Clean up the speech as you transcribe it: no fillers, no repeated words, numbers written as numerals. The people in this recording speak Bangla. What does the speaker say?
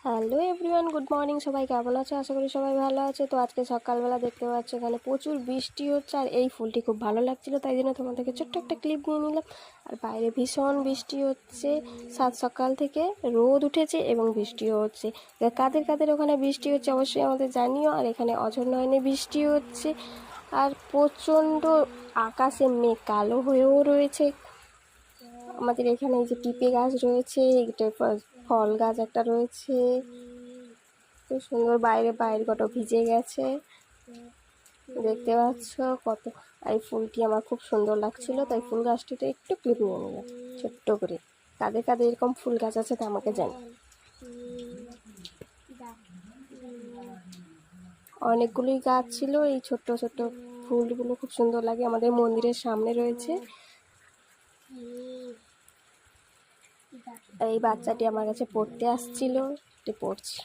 Hello everyone, good morning. সবাই কেমন আছে? আশা করি সবাই ভালো আছে। তো আজকে সকালবেলা দেখতে পাচ্ছ এখানে প্রচুর বৃষ্টি হচ্ছে, আর এই ফুলটি খুব ভালো লাগছিলো, তাই জন্য তোমাদেরকে ছোট্ট একটা ক্লিপ নিয়ে নিলাম। আর বাইরে ভীষণ বৃষ্টি হচ্ছে, সাত সকাল থেকে রোদ উঠেছে এবং বৃষ্টিও হচ্ছে। কাদের কাদের ওখানে বৃষ্টি হচ্ছে অবশ্যই আমাদের জানিও। আর এখানে অঝোর নয়নে বৃষ্টি হচ্ছে, আর প্রচণ্ড আকাশে মেঘ কালো হয়েও রয়েছে। আমাদের এখানে এই যে পিঁপে গাছ রয়েছে, এটা ফল গাছ একটা রয়েছে, খুব সুন্দর। বাইরে কত ভিজে গেছে দেখতে পাচ্ছ কত। এই ফুলটি আমার খুব সুন্দর লাগছিল, তাই ফুল গাছটিতে একটু ক্লিপ নিয়ে নিলাম ছোট্ট করে। কাদের কাদের এরকম ফুল গাছ আছে তা আমাকে জানি। অনেকগুলোই গাছ ছিল, এই ছোট্ট ছোট্ট ফুলগুলো খুব সুন্দর লাগে। আমাদের মন্দিরের সামনে রয়েছে। এই বাচ্চাটি আমার কাছে পড়তে আসছিল, পড়ছি।